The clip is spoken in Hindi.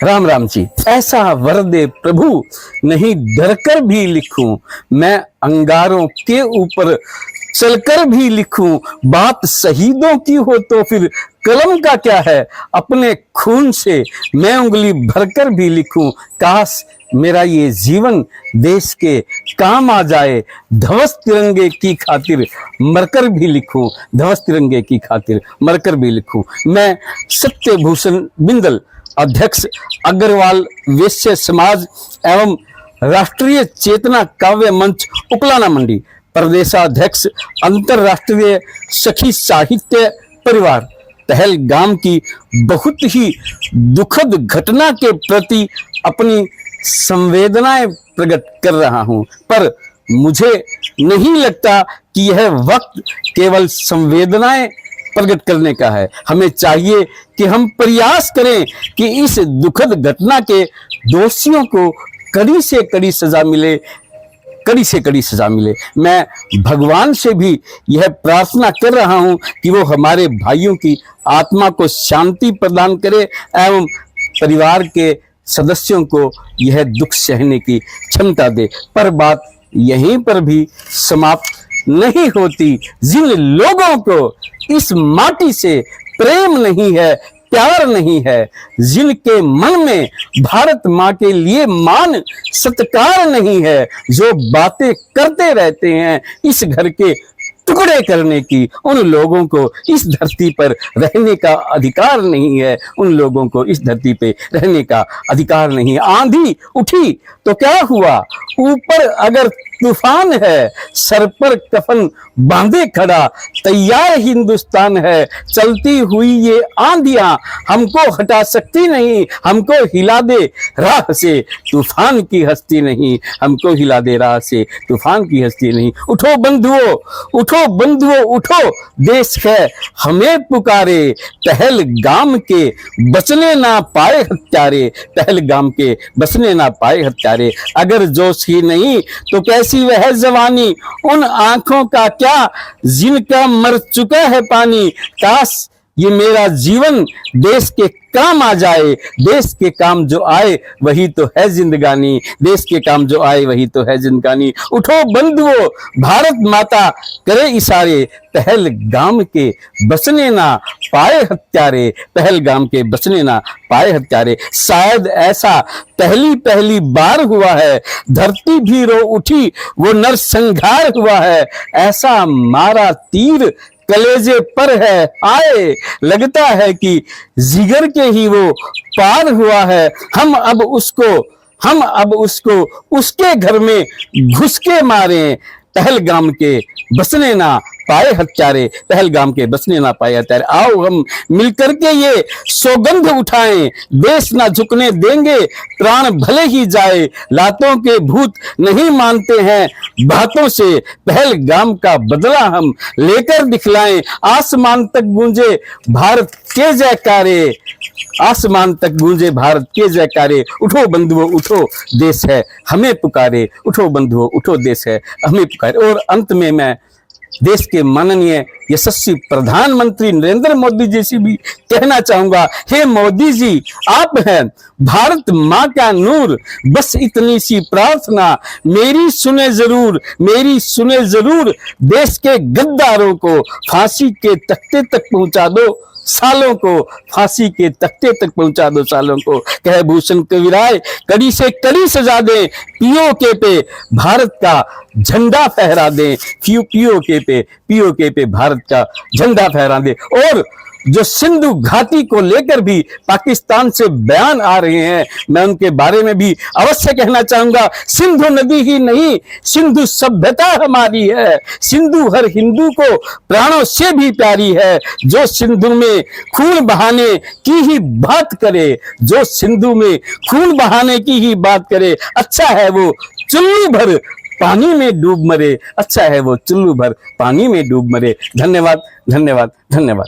राम राम जी। ऐसा वर दे प्रभु, नहीं डरकर भी लिखूं, मैं अंगारों के ऊपर चलकर भी लिखूं। बात शहीदों की हो तो फिर कलम का क्या है, अपने खून से मैं उंगली भरकर भी लिखूं। काश मेरा ये जीवन देश के काम आ जाए, ध्वज तिरंगे की खातिर मरकर भी लिखूं, ध्वज तिरंगे की खातिर मरकर भी लिखूं। मैं सत्यभूषण बिंदल, अध्यक्ष अग्रवाल वैश्य समाज एवं राष्ट्रीय चेतना काव्य मंच उकलाना मंडी, प्रदेशाध्यक्ष अंतरराष्ट्रीय सखी साहित्य परिवार, पहलगाम की बहुत ही दुखद घटना के प्रति अपनी संवेदनाएं प्रकट कर रहा हूं। पर मुझे नहीं लगता कि यह वक्त केवल संवेदनाएं प्रकट करने का है। हमें चाहिए कि हम प्रयास करें कि इस दुखद घटना के दोषियों को कड़ी से कड़ी सजा मिले, कड़ी से कड़ी सजा मिले। मैं भगवान से भी यह प्रार्थना कर रहा हूं कि वो हमारे भाइयों की आत्मा को शांति प्रदान करे एवं परिवार के सदस्यों को यह दुख सहने की क्षमता दे। पर बात यहीं पर भी समाप्त नहीं होती। जिन लोगों को इस माटी से प्रेम नहीं है, प्यार नहीं है, जिनके मन में भारत माँ के लिए मान सत्कार नहीं है, जो बातें करते रहते हैं इस घर के टुकड़े करने की, उन लोगों को इस धरती पर रहने का अधिकार नहीं है। उन लोगों को इस धरती पे रहने का अधिकार नहीं है। आंधी उठी तो क्या हुआ, ऊपर अगर तूफान है, सर पर कफन बांधे खड़ा तैयार हिंदुस्तान है। चलती हुई ये आंधियां हमको हटा सकती नहीं, हमको हिला दे राह से तूफान की हस्ती नहीं, हमको हिला दे राह से तूफान की हस्ती नहीं। उठो बंधुओं, उठो बंधुओं, उठो, देश है हमें पुकारे। पहलगाम के बचने ना पाए हत्यारे, पहलगाम के बचने ना पाए हत्यारे। अगर जोश ही नहीं तो कैसी वह जवानी, उन आंखों का क्या जिनका मर चुका है पानी। काश ये मेरा जीवन देश के काम आ जाए, देश के काम जो आए वही तो है जिंदगानी, देश के काम जो आए वही तो है जिंदगानी। उठो बंधुओं, भारत माता करे इशारे, पहलगाम के बचने ना पाए हत्यारे, पहलगाम के बचने ना पाए हत्यारे। शायद ऐसा पहली पहली बार हुआ है, धरती भी रो उठी, वो नरसंहार हुआ है। ऐसा मारा तीर कलेजे पर है, आए लगता है कि जिगर के ही वो पार हुआ है। हम अब उसको उसके घर में घुस के मारे, पहलगाम के बसने ना पाए हत्यारे, पहलगाम के बसने ना पाए हत्यारे। आओ हम मिलकर के ये सौगंध उठाएं, देश ना झुकने देंगे, प्राण भले ही जाए। लातों के भूत नहीं मानते हैं, बातों से पहलगाम का बदला हम लेकर दिखलाएं। आसमान तक गूंजे भारत के जयकारे, आसमान तक गूंजे भारत के जयकारे। उठो बंधुओं, उठो, देश है हमें पुकारे। उठो बंधुओं, उठो, देश है हमें पुकारे। और अंत में मैं देश के माननीय यशस्वी प्रधानमंत्री नरेंद्र मोदी जी से भी कहना चाहूंगा, हे मोदी जी, आप हैं भारत माँ का नूर, बस इतनी सी प्रार्थना मेरी सुने जरूर, मेरी सुने जरूर। देश के गद्दारों को फांसी के तख्ते तक पहुंचा दो, सालों को फांसी के तख्ते तक पहुंचा दो, सालों को। कह भूषण कविराय कड़ी से कड़ी सजा दें, पीओके पे भारत का झंडा फहरा दें, पीओके पे भारत का झंडा फहरा दें। और जो सिंधु घाटी को लेकर भी पाकिस्तान से बयान आ रहे हैं, मैं उनके बारे में भी अवश्य कहना चाहूंगा। सिंधु नदी ही नहीं, सिंधु सभ्यता हमारी है, सिंधु हर हिंदू को प्राणों से भी प्यारी है। जो सिंधु में खून बहाने की ही बात करे, जो सिंधु में खून बहाने की ही बात करे, अच्छा है वो चुल्लू भर पानी में डूब मरे, अच्छा है वो चुल्लू भर पानी में डूब मरे। धन्यवाद, धन्यवाद, धन्यवाद।